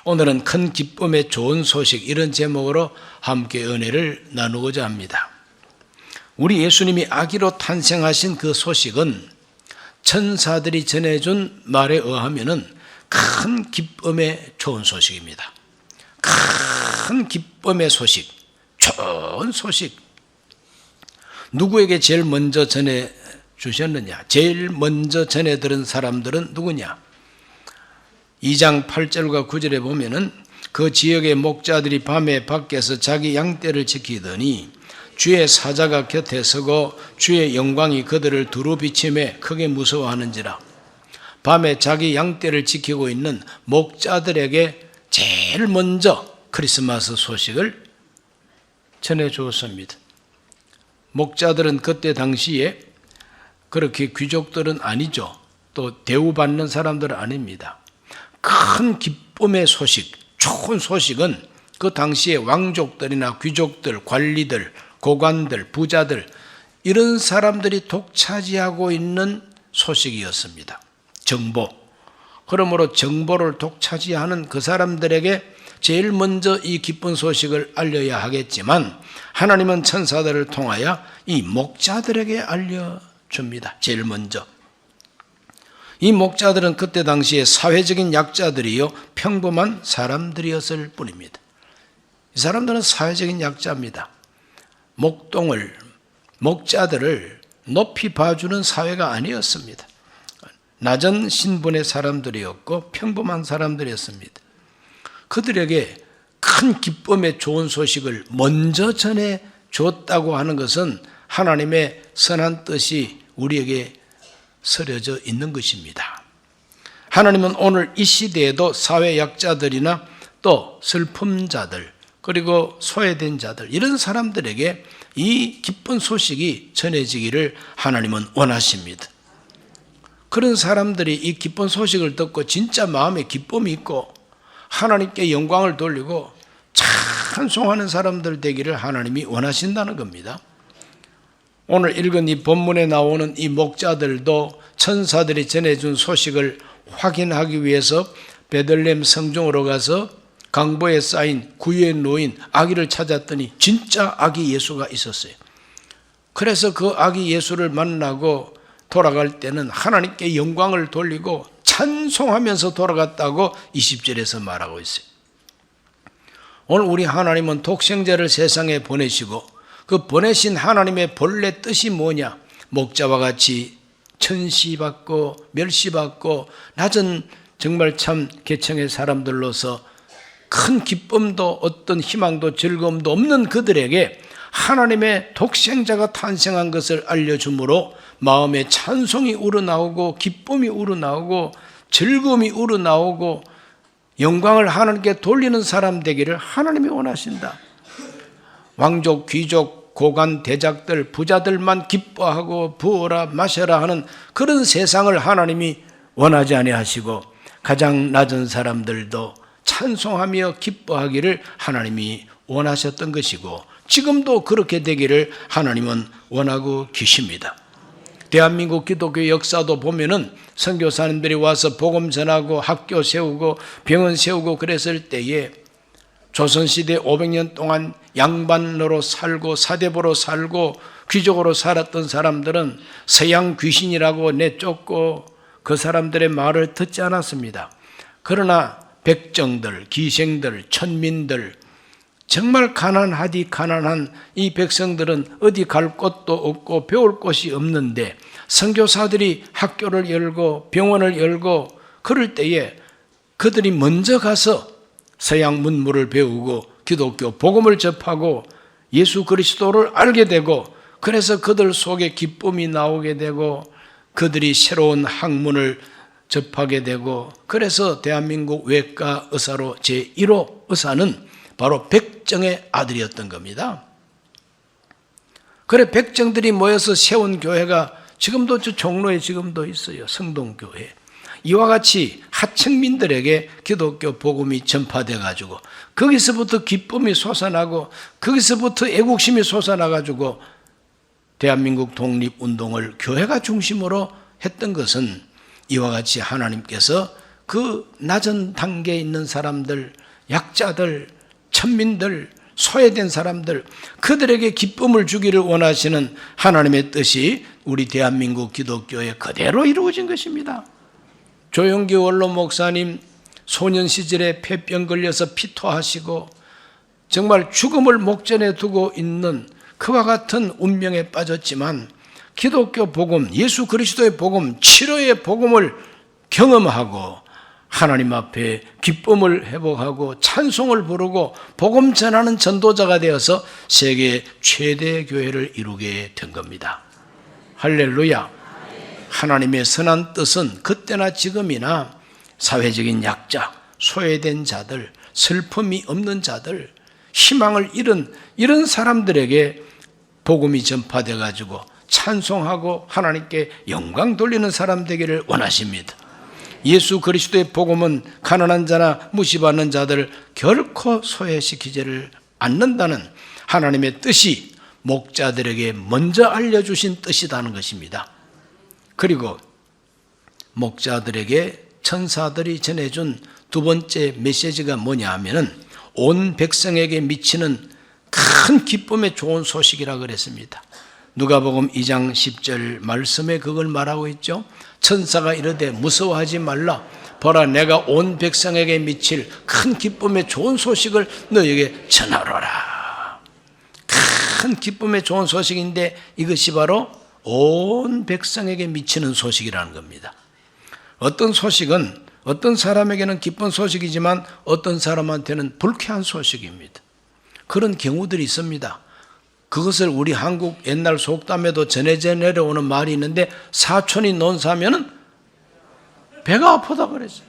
오늘은 큰 기쁨의 좋은 소식, 이런 제목으로 함께 은혜를 나누고자 합니다. 우리 예수님이 아기로 탄생하신 그 소식은 천사들이 전해준 말에 의하면 큰 기쁨의 좋은 소식입니다. 큰 기쁨의 소식, 좋은 소식. 누구에게 제일 먼저 전해주셨느냐? 제일 먼저 전해들은 사람들은 누구냐? 2장 8절과 9절에 보면은 그 지역의 목자들이 밤에 밖에서 자기 양떼를 지키더니 주의 사자가 곁에 서고 주의 영광이 그들을 두루 비치매 크게 무서워하는지라. 밤에 자기 양떼를 지키고 있는 목자들에게 제일 먼저 크리스마스 소식을 전해주었습니다. 목자들은 그때 당시에 그렇게 귀족들은 아니죠. 또 대우받는 사람들은 아닙니다. 큰 기쁨의 소식, 좋은 소식은 그 당시에 왕족들이나 귀족들, 관리들, 고관들, 부자들, 이런 사람들이 독차지하고 있는 소식이었습니다. 정보. 그러므로 정보를 독차지하는 그 사람들에게 제일 먼저 이 기쁜 소식을 알려야 하겠지만, 하나님은 천사들을 통하여 이 목자들에게 알려줍니다. 제일 먼저. 이 목자들은 그때 당시에 사회적인 약자들이요, 평범한 사람들이었을 뿐입니다. 이 사람들은 사회적인 약자입니다. 목자들을 높이 봐주는 사회가 아니었습니다. 낮은 신분의 사람들이었고 평범한 사람들이었습니다. 그들에게 큰 기쁨의 좋은 소식을 먼저 전해 줬다고 하는 것은 하나님의 선한 뜻이 우리에게 서려져 있는 것입니다. 하나님은 오늘 이 시대에도 사회 약자들이나 또 슬픔자들, 그리고 소외된 자들, 이런 사람들에게 이 기쁜 소식이 전해지기를 하나님은 원하십니다. 그런 사람들이 이 기쁜 소식을 듣고 진짜 마음에 기쁨이 있고 하나님께 영광을 돌리고 찬송하는 사람들 되기를 하나님이 원하신다는 겁니다. 오늘 읽은 이 본문에 나오는 이 목자들도 천사들이 전해준 소식을 확인하기 위해서 베들레헴 성중으로 가서 강보에 쌓인 구유에 놓인 아기를 찾았더니 진짜 아기 예수가 있었어요. 그래서 그 아기 예수를 만나고 돌아갈 때는 하나님께 영광을 돌리고 찬송하면서 돌아갔다고 20절에서 말하고 있어요. 오늘 우리 하나님은 독생자를 세상에 보내시고 그 보내신 하나님의 본래 뜻이 뭐냐? 목자와 같이 천시받고 멸시받고 낮은 정말 참 계층의 사람들로서 큰 기쁨도 어떤 희망도 즐거움도 없는 그들에게 하나님의 독생자가 탄생한 것을 알려주므로 마음에 찬송이 우러나오고 기쁨이 우러나오고 즐거움이 우러나오고 영광을 하나님께 돌리는 사람 되기를 하나님이 원하신다. 왕족, 귀족, 고관, 대작들, 부자들만 기뻐하고 부어라 마셔라 하는 그런 세상을 하나님이 원하지 아니하시고 가장 낮은 사람들도 찬송하며 기뻐하기를 하나님이 원하셨던 것이고 지금도 그렇게 되기를 하나님은 원하고 계십니다. 대한민국 기독교 역사도 보면은 선교사님들이 와서 복음 전하고 학교 세우고 병원 세우고 그랬을 때에 조선시대 500년 동안 양반으로 살고 사대부로 살고 귀족으로 살았던 사람들은 서양 귀신이라고 내쫓고 그 사람들의 말을 듣지 않았습니다. 그러나 백정들, 기생들, 천민들, 정말 가난한 이 백성들은 어디 갈 곳도 없고 배울 곳이 없는데 선교사들이 학교를 열고 병원을 열고 그럴 때에 그들이 먼저 가서 서양 문물을 배우고 기독교 복음을 접하고 예수 그리스도를 알게 되고 그래서 그들 속에 기쁨이 나오게 되고 그들이 새로운 학문을 접하게 되고 그래서 대한민국 외과 의사로 제1호 의사는 바로 백정의 아들이었던 겁니다. 그래 백정들이 모여서 세운 교회가 지금도 저 종로에 지금도 있어요. 성동교회. 이와 같이 하층민들에게 기독교 복음이 전파돼 가지고 거기서부터 기쁨이 솟아나고 거기서부터 애국심이 솟아나 가지고 대한민국 독립운동을 교회가 중심으로 했던 것은 이와 같이 하나님께서 그 낮은 단계에 있는 사람들, 약자들, 천민들, 소외된 사람들, 그들에게 기쁨을 주기를 원하시는 하나님의 뜻이 우리 대한민국 기독교에 그대로 이루어진 것입니다. 조영기 원로 목사님 소년 시절에 폐병 걸려서 피토하시고 정말 죽음을 목전에 두고 있는 그와 같은 운명에 빠졌지만 기독교 복음, 예수 그리스도의 복음, 치료의 복음을 경험하고 하나님 앞에 기쁨을 회복하고 찬송을 부르고 복음 전하는 전도자가 되어서 세계 최대 교회를 이루게 된 겁니다. 할렐루야. 하나님의 선한 뜻은 그때나 지금이나 사회적인 약자, 소외된 자들, 슬픔이 없는 자들, 희망을 잃은 이런 사람들에게 복음이 전파돼 가지고 찬송하고 하나님께 영광 돌리는 사람 되기를 원하십니다. 예수 그리스도의 복음은 가난한 자나 무시받는 자들을 결코 소외시키지를 않는다는 하나님의 뜻이 목자들에게 먼저 알려주신 뜻이라는 것입니다. 그리고 목자들에게 천사들이 전해준 두 번째 메시지가 뭐냐 하면은 온 백성에게 미치는 큰 기쁨의 좋은 소식이라 그랬습니다. 누가복음 2장 10절 말씀에 그걸 말하고 있죠. 천사가 이르되 무서워하지 말라. 보라, 내가 온 백성에게 미칠 큰 기쁨의 좋은 소식을 너에게 전하노라. 큰 기쁨의 좋은 소식인데 이것이 바로 온 백성에게 미치는 소식이라는 겁니다. 어떤 소식은 어떤 사람에게는 기쁜 소식이지만 어떤 사람한테는 불쾌한 소식입니다. 그런 경우들이 있습니다. 그것을 우리 한국 옛날 속담에도 전해져 내려오는 말이 있는데 사촌이 논사하면 배가 아프다 그랬어요.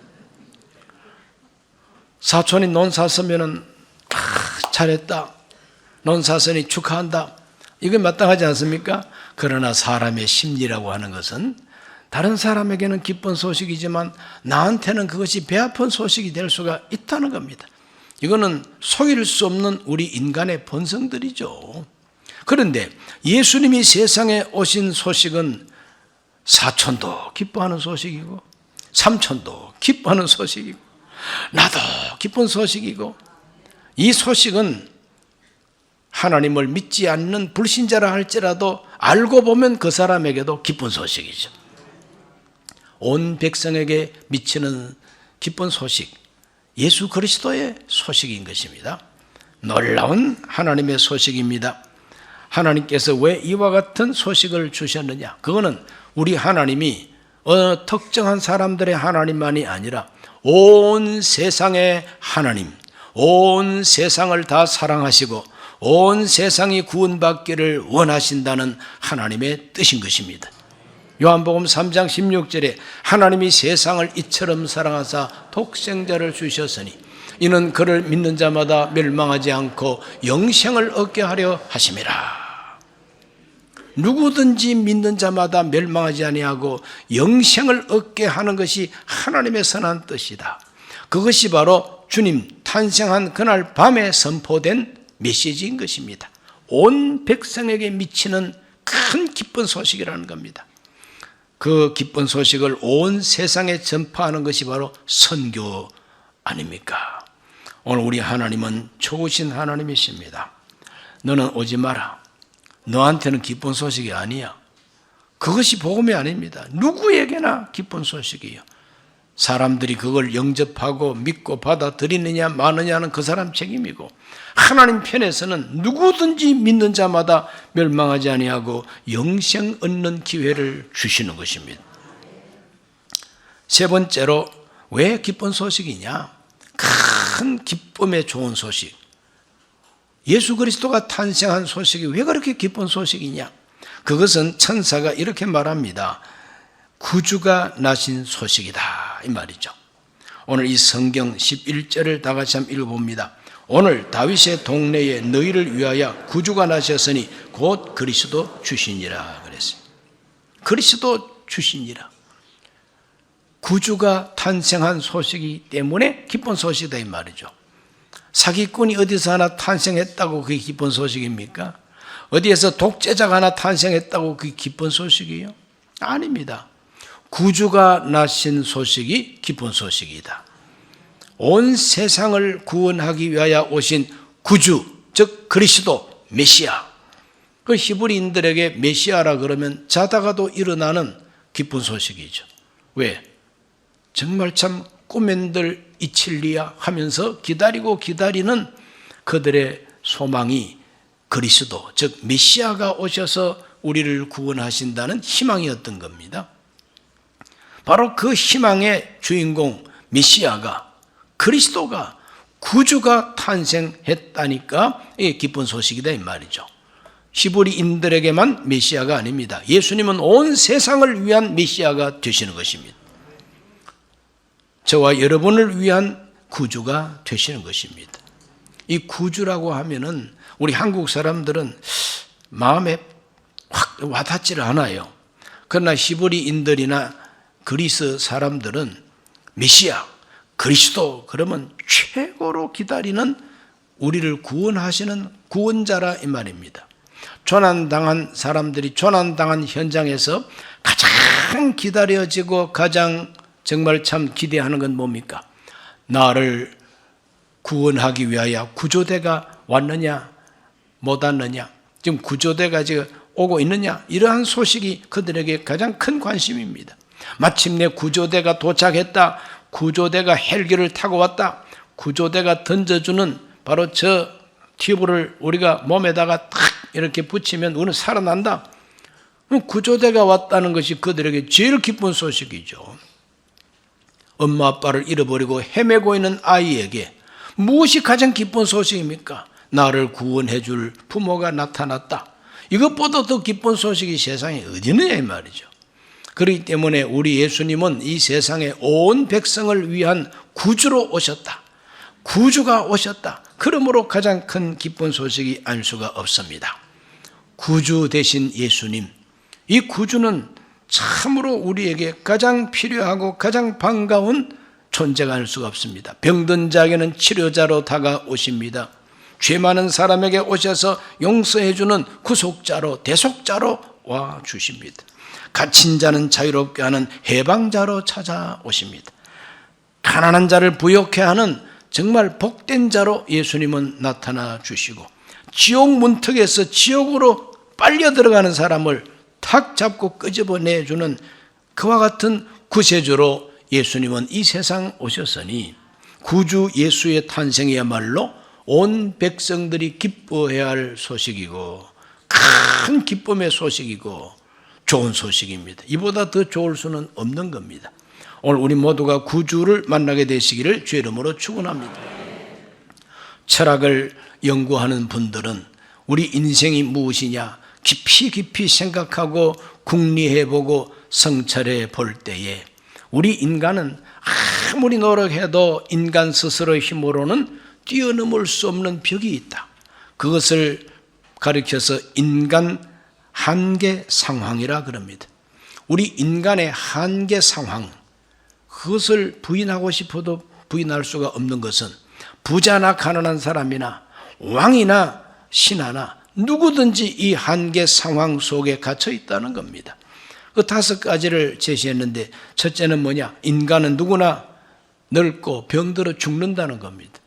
사촌이 논사서면 잘했다, 논사선이 축하한다, 이게 마땅하지 않습니까? 그러나 사람의 심리라고 하는 것은 다른 사람에게는 기쁜 소식이지만 나한테는 그것이 배 아픈 소식이 될 수가 있다는 겁니다. 이거는 속일 수 없는 우리 인간의 본성들이죠. 그런데 예수님이 세상에 오신 소식은 사촌도 기뻐하는 소식이고 삼촌도 기뻐하는 소식이고 나도 기쁜 소식이고, 이 소식은 하나님을 믿지 않는 불신자라 할지라도 알고 보면 그 사람에게도 기쁜 소식이죠. 온 백성에게 미치는 기쁜 소식, 예수 그리스도의 소식인 것입니다. 놀라운 하나님의 소식입니다. 하나님께서 왜 이와 같은 소식을 주셨느냐? 그거는 우리 하나님이 어느 특정한 사람들의 하나님만이 아니라 온 세상의 하나님, 온 세상을 다 사랑하시고 온 세상이 구원받기를 원하신다는 하나님의 뜻인 것입니다. 요한복음 3장 16절에 하나님이 세상을 이처럼 사랑하사 독생자를 주셨으니 이는 그를 믿는 자마다 멸망하지 않고 영생을 얻게 하려 하심이라. 누구든지 믿는 자마다 멸망하지 아니하고 영생을 얻게 하는 것이 하나님의 선한 뜻이다. 그것이 바로 주님 탄생한 그날 밤에 선포된 메시지인 것입니다. 온 백성에게 미치는 큰 기쁜 소식이라는 겁니다. 그 기쁜 소식을 온 세상에 전파하는 것이 바로 선교 아닙니까? 오늘 우리 하나님은 좋으신 하나님이십니다. 너는 오지 마라. 너한테는 기쁜 소식이 아니야. 그것이 복음이 아닙니다. 누구에게나 기쁜 소식이에요. 사람들이 그걸 영접하고 믿고 받아들이느냐 마느냐는 그 사람 책임이고, 하나님 편에서는 누구든지 믿는 자마다 멸망하지 아니하고 영생 얻는 기회를 주시는 것입니다. 세 번째로, 왜 기쁜 소식이냐? 큰 기쁨의 좋은 소식. 예수 그리스도가 탄생한 소식이 왜 그렇게 기쁜 소식이냐? 그것은 천사가 이렇게 말합니다. 구주가 나신 소식이다, 이 말이죠. 오늘 이 성경 11절을 다 같이 한번 읽어봅니다. 오늘 다윗의 동네에 너희를 위하여 구주가 나셨으니 곧 그리스도 주시니라 그랬어요. 그리스도 주시니라. 구주가 탄생한 소식이기 때문에 기쁜 소식이다, 이 말이죠. 사기꾼이 어디서 하나 탄생했다고 그게 기쁜 소식입니까? 어디에서 독재자가 하나 탄생했다고 그게 기쁜 소식이에요? 아닙니다. 구주가 나신 소식이 기쁜 소식이다. 온 세상을 구원하기 위하여 오신 구주, 즉 그리스도, 메시아. 그 히브리인들에게 메시아라 그러면 자다가도 일어나는 기쁜 소식이죠. 왜? 정말 참 꿈엔들 이칠리야 하면서 기다리고 기다리는 그들의 소망이 그리스도, 즉 메시아가 오셔서 우리를 구원하신다는 희망이었던 겁니다. 바로 그 희망의 주인공 메시아가, 그리스도가, 구주가 탄생했다니까 이게 기쁜 소식이다 이 말이죠. 히브리인들에게만 메시아가 아닙니다. 예수님은 온 세상을 위한 메시아가 되시는 것입니다. 저와 여러분을 위한 구주가 되시는 것입니다. 이 구주라고 하면은 우리 한국 사람들은 마음에 확 와닿지를 않아요. 그러나 히브리인들이나 그리스 사람들은 메시아, 그리스도 그러면 최고로 기다리는 우리를 구원하시는 구원자라 이 말입니다. 조난당한 사람들이 조난당한 현장에서 가장 기다려지고 가장 정말 참 기대하는 건 뭡니까? 나를 구원하기 위하여 구조대가 왔느냐 못 왔느냐, 지금 구조대가 지금 오고 있느냐, 이러한 소식이 그들에게 가장 큰 관심입니다. 마침내 구조대가 도착했다, 구조대가 헬기를 타고 왔다, 구조대가 던져주는 바로 저 튜브를 우리가 몸에다가 탁 이렇게 붙이면 우리는 살아난다. 구조대가 왔다는 것이 그들에게 제일 기쁜 소식이죠. 엄마 아빠를 잃어버리고 헤매고 있는 아이에게 무엇이 가장 기쁜 소식입니까? 나를 구원해 줄 부모가 나타났다. 이것보다 더 기쁜 소식이 세상에 어디 있느냐 이 말이죠. 그렇기 때문에 우리 예수님은 이 세상에 온 백성을 위한 구주로 오셨다. 구주가 오셨다. 그러므로 가장 큰 기쁜 소식이 알 수가 없습니다. 구주 되신 예수님, 이 구주는 참으로 우리에게 가장 필요하고 가장 반가운 존재가 알 수가 없습니다. 병든 자에게는 치료자로 다가오십니다. 죄 많은 사람에게 오셔서 용서해 주는 구속자로, 대속자로 와 주십니다. 갇힌 자는 자유롭게 하는 해방자로 찾아오십니다. 가난한 자를 부욕해 하는 정말 복된 자로 예수님은 나타나 주시고, 지옥 문턱에서 지옥으로 빨려 들어가는 사람을 탁 잡고 끄집어내주는 그와 같은 구세주로 예수님은 이 세상 오셨으니, 구주 예수의 탄생이야말로 온 백성들이 기뻐해야 할 소식이고 큰 기쁨의 소식이고 좋은 소식입니다. 이보다 더 좋을 수는 없는 겁니다. 오늘 우리 모두가 구주를 만나게 되시기를 주의 이름으로 축원합니다. 철학을 연구하는 분들은 우리 인생이 무엇이냐 깊이 생각하고 궁리해보고 성찰해 볼 때에 우리 인간은 아무리 노력해도 인간 스스로의 힘으로는 뛰어넘을 수 없는 벽이 있다. 그것을 가리켜서 인간 한계 상황이라 그럽니다. 우리 인간의 한계 상황, 그것을 부인하고 싶어도 부인할 수가 없는 것은 부자나 가난한 사람이나 왕이나 신하나 누구든지 이 한계 상황 속에 갇혀 있다는 겁니다. 그 5가지를 제시했는데, 첫째는 뭐냐? 인간은 누구나 늙고 병들어 죽는다는 겁니다.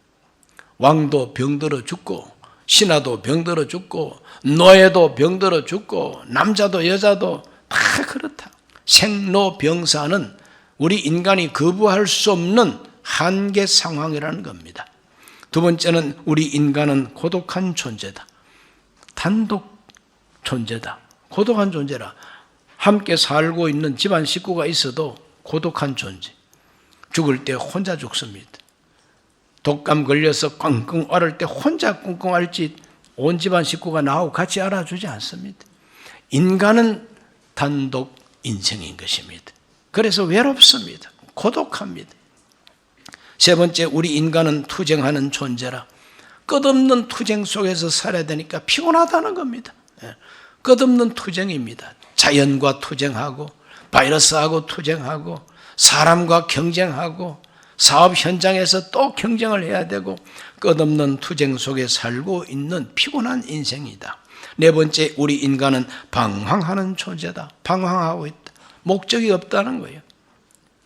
왕도 병들어 죽고, 신하도 병들어 죽고, 노예도 병들어 죽고, 남자도 여자도 다 그렇다. 생로병사는 우리 인간이 거부할 수 없는 한계 상황이라는 겁니다. 두 번째는 우리 인간은 고독한 존재다. 단독 존재다. 고독한 존재라. 함께 살고 있는 집안 식구가 있어도 고독한 존재. 죽을 때 혼자 죽습니다. 독감 걸려서 끙끙 앓을 때 혼자 끙끙 앓지 온 집안 식구가 나하고 같이 알아주지 않습니다. 인간은 단독 인생인 것입니다. 그래서 외롭습니다. 고독합니다. 세 번째, 우리 인간은 투쟁하는 존재라. 끝없는 투쟁 속에서 살아야 되니까 피곤하다는 겁니다. 끝없는 투쟁입니다. 자연과 투쟁하고, 바이러스하고 투쟁하고, 사람과 경쟁하고, 사업 현장에서 또 경쟁을 해야 되고, 끝없는 투쟁 속에 살고 있는 피곤한 인생이다. 네 번째, 우리 인간은 방황하는 존재다. 방황하고 있다. 목적이 없다는 거예요.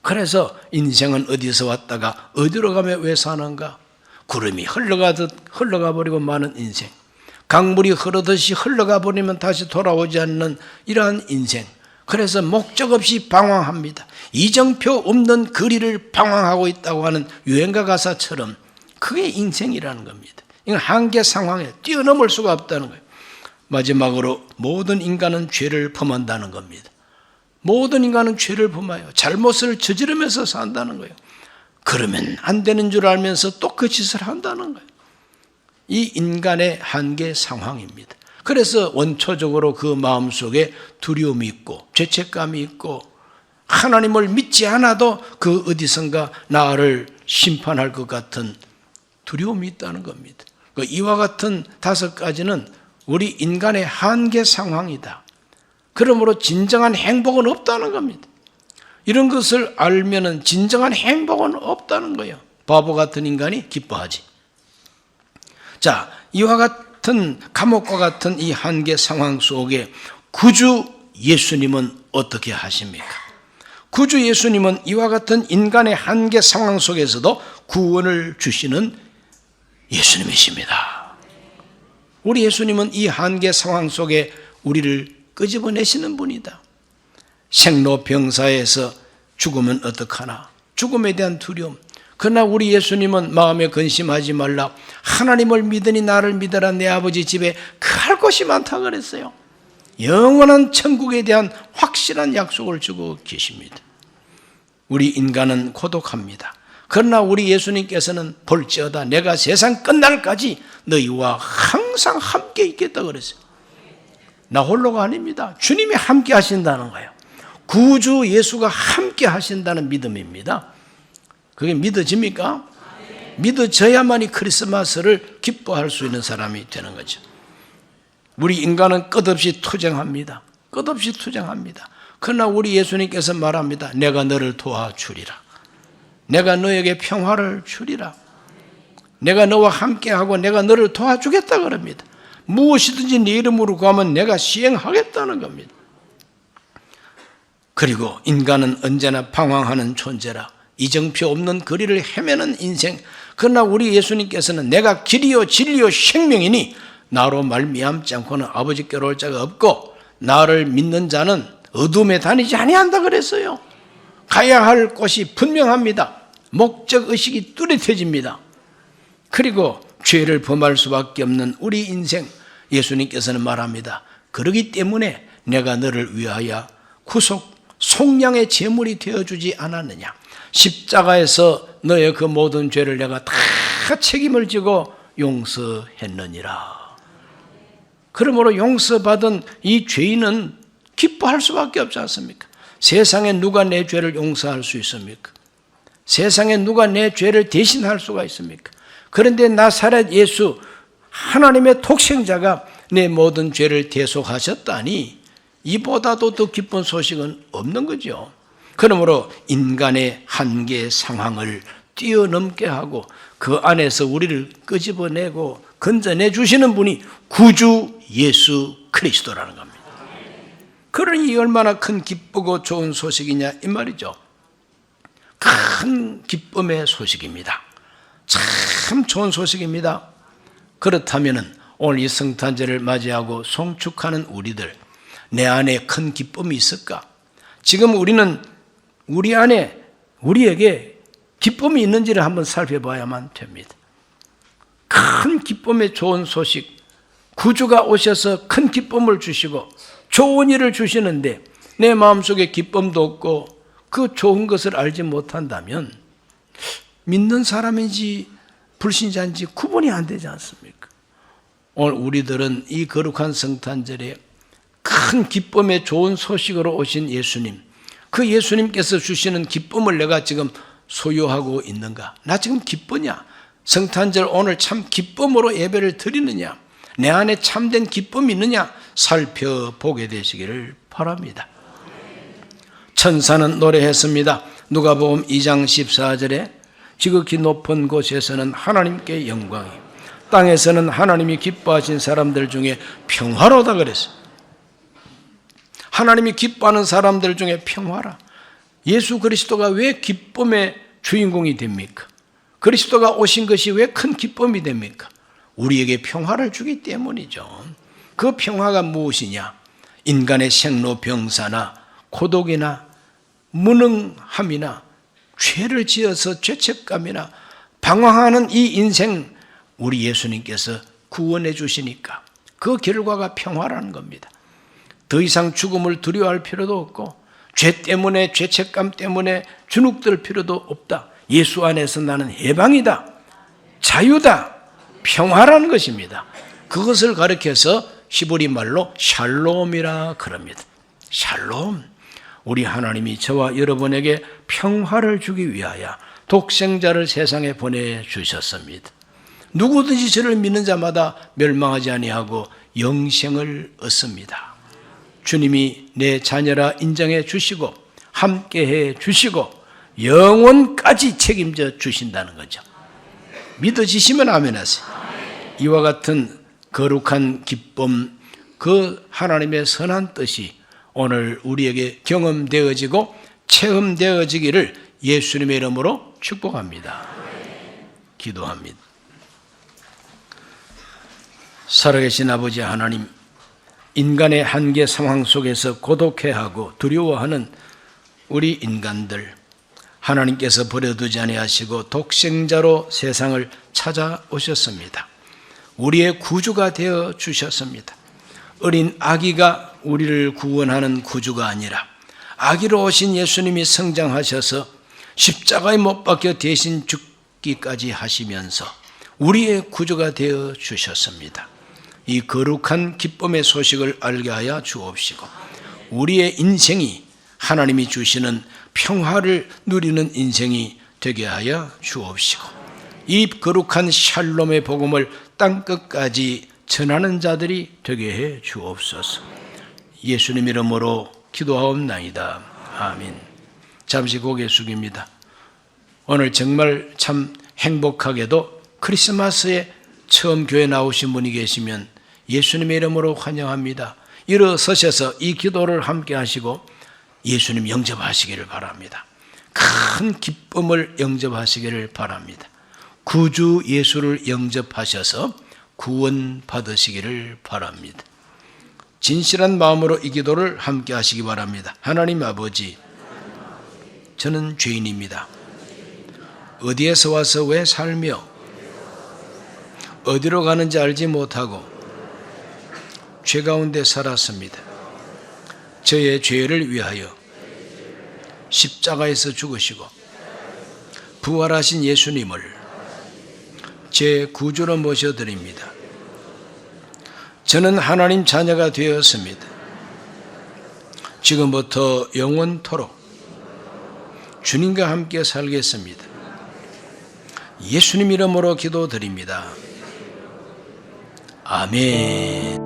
그래서 인생은 어디서 왔다가 어디로 가며 왜 사는가? 구름이 흘러가 버리고 마는 인생, 강물이 흐르듯이 흘러가 버리면 다시 돌아오지 않는 이러한 인생. 그래서 목적 없이 방황합니다. 이정표 없는 거리를 방황하고 있다고 하는 유행가 가사처럼 그게 인생이라는 겁니다. 이건 한계 상황에 뛰어넘을 수가 없다는 거예요. 마지막으로 모든 인간은 죄를 범한다는 겁니다. 모든 인간은 죄를 범하여 잘못을 저지르면서 산다는 거예요. 그러면 안 되는 줄 알면서 또 그 짓을 한다는 거예요. 이 인간의 한계 상황입니다. 그래서 원초적으로 그 마음속에 두려움이 있고 죄책감이 있고 하나님을 믿지 않아도 그 어디선가 나를 심판할 것 같은 두려움이 있다는 겁니다. 이와 같은 5가지는 우리 인간의 한계 상황이다. 그러므로 진정한 행복은 없다는 겁니다. 이런 것을 알면은 진정한 행복은 없다는 거예요. 바보 같은 인간이 기뻐하지. 자, 이와 같은 감옥과 같은 이 한계 상황 속에 구주 예수님은 어떻게 하십니까? 구주 예수님은 이와 같은 인간의 한계 상황 속에서도 구원을 주시는 예수님이십니다. 우리 예수님은 이 한계 상황 속에 우리를 끄집어내시는 분이다. 생로병사에서 죽으면 어떡하나? 죽음에 대한 두려움. 그러나 우리 예수님은 마음에 근심하지 말라. 하나님을 믿으니 나를 믿어라. 내 아버지 집에 갈 곳이 많다 그랬어요. 영원한 천국에 대한 확실한 약속을 주고 계십니다. 우리 인간은 고독합니다. 그러나 우리 예수님께서는 볼지어다 내가 세상 끝날까지 너희와 항상 함께 있겠다 그랬어요. 나 홀로가 아닙니다. 주님이 함께 하신다는 거예요. 구주 예수가 함께 하신다는 믿음입니다. 그게 믿어집니까? 믿어져야만이 크리스마스를 기뻐할 수 있는 사람이 되는 거죠. 우리 인간은 끝없이 투쟁합니다. 끝없이 투쟁합니다. 그러나 우리 예수님께서 말합니다. 내가 너를 도와주리라. 내가 너에게 평화를 주리라. 내가 너와 함께하고 내가 너를 도와주겠다 그럽니다. 무엇이든지 네 이름으로 구하면 내가 시행하겠다는 겁니다. 그리고 인간은 언제나 방황하는 존재라. 이정표 없는 거리를 헤매는 인생. 그러나 우리 예수님께서는 내가 길이요 진리요 생명이니 나로 말미암지 않고는 아버지께로 올 자가 없고 나를 믿는 자는 어둠에 다니지 아니한다 그랬어요. 가야 할 곳이 분명합니다. 목적의식이 뚜렷해집니다. 그리고 죄를 범할 수밖에 없는 우리 인생, 예수님께서는 말합니다. 그러기 때문에 내가 너를 위하여 속량의 제물이 되어주지 않았느냐. 십자가에서 너의 그 모든 죄를 내가 다 책임을 지고 용서했느니라. 그러므로 용서받은 이 죄인은 기뻐할 수밖에 없지 않습니까? 세상에 누가 내 죄를 용서할 수 있습니까? 세상에 누가 내 죄를 대신할 수가 있습니까? 그런데 나사렛 예수 하나님의 독생자가 내 모든 죄를 대속하셨다니 이보다도 더 기쁜 소식은 없는 거죠. 그러므로 인간의 한계 상황을 뛰어넘게 하고 그 안에서 우리를 끄집어내고 건져내 주시는 분이 구주 예수 그리스도라는 겁니다. 그러니 얼마나 큰 기쁘고 좋은 소식이냐 이 말이죠. 큰 기쁨의 소식입니다. 참 좋은 소식입니다. 그렇다면 오늘 이 성탄절을 맞이하고 송축하는 우리들, 내 안에 큰 기쁨이 있을까? 지금 우리는 우리 안에 우리에게 기쁨이 있는지를 한번 살펴봐야만 됩니다. 큰 기쁨의 좋은 소식, 구주가 오셔서 큰 기쁨을 주시고 좋은 일을 주시는데 내 마음속에 기쁨도 없고 그 좋은 것을 알지 못한다면 믿는 사람인지 불신자인지 구분이 안 되지 않습니까? 오늘 우리들은 이 거룩한 성탄절에 큰 기쁨의 좋은 소식으로 오신 예수님, 그 예수님께서 주시는 기쁨을 내가 지금 소유하고 있는가? 나 지금 기쁘냐? 성탄절 오늘 참 기쁨으로 예배를 드리느냐? 내 안에 참된 기쁨이 있느냐? 살펴보게 되시기를 바랍니다. 천사는 노래했습니다. 누가복음 2장 14절에 지극히 높은 곳에서는 하나님께 영광이, 땅에서는 하나님이 기뻐하신 사람들 중에 평화로다 그랬어요. 하나님이 기뻐하는 사람들 중에 평화라. 예수 그리스도가 왜 기쁨의 주인공이 됩니까? 그리스도가 오신 것이 왜 큰 기쁨이 됩니까? 우리에게 평화를 주기 때문이죠. 그 평화가 무엇이냐? 인간의 생로병사나 고독이나 무능함이나 죄를 지어서 죄책감이나 방황하는 이 인생, 우리 예수님께서 구원해 주시니까 그 결과가 평화라는 겁니다. 더 이상 죽음을 두려워할 필요도 없고 죄 때문에, 죄책감 때문에 주눅들 필요도 없다. 예수 안에서 나는 해방이다, 자유다, 평화라는 것입니다. 그것을 가리켜서 히브리 말로 샬롬이라 그럽니다. 샬롬. 우리 하나님이 저와 여러분에게 평화를 주기 위하여 독생자를 세상에 보내주셨습니다. 누구든지 저를 믿는 자마다 멸망하지 아니하고 영생을 얻습니다. 주님이 내 자녀라 인정해 주시고 함께해 주시고 영원까지 책임져 주신다는 거죠. 믿어지시면 아멘 하세요. 이와 같은 거룩한 기쁨, 그 하나님의 선한 뜻이 오늘 우리에게 경험되어지고 체험되어지기를 예수님의 이름으로 축복합니다. 기도합니다. 살아계신 아버지 하나님, 인간의 한계 상황 속에서 고독해하고 두려워하는 우리 인간들, 하나님께서 버려두지 아니하시고 독생자로 세상을 찾아오셨습니다. 우리의 구주가 되어 주셨습니다. 어린 아기가 우리를 구원하는 구주가 아니라 아기로 오신 예수님이 성장하셔서 십자가에 못 박혀 대신 죽기까지 하시면서 우리의 구주가 되어 주셨습니다. 이 거룩한 기쁨의 소식을 알게 하여 주옵시고 우리의 인생이 하나님이 주시는 평화를 누리는 인생이 되게 하여 주옵시고 이 거룩한 샬롬의 복음을 땅끝까지 전하는 자들이 되게 해 주옵소서. 예수님 이름으로 기도하옵나이다. 아멘. 잠시 고개 숙입니다. 오늘 정말 참 행복하게도 크리스마스에 처음 교회 나오신 분이 계시면 예수님의 이름으로 환영합니다. 일어서셔서 이 기도를 함께 하시고 예수님 영접하시기를 바랍니다. 큰 기쁨을 영접하시기를 바랍니다. 구주 예수를 영접하셔서 구원 받으시기를 바랍니다. 진실한 마음으로 이 기도를 함께 하시기 바랍니다. 하나님 아버지, 저는 죄인입니다. 어디에서 와서 왜 살며 어디로 가는지 알지 못하고 죄 가운데 살았습니다. 저의 죄를 위하여 십자가에서 죽으시고 부활하신 예수님을 제 구주로 모셔드립니다. 저는 하나님 자녀가 되었습니다. 지금부터 영원토록 주님과 함께 살겠습니다. 예수님 이름으로 기도드립니다. 아멘.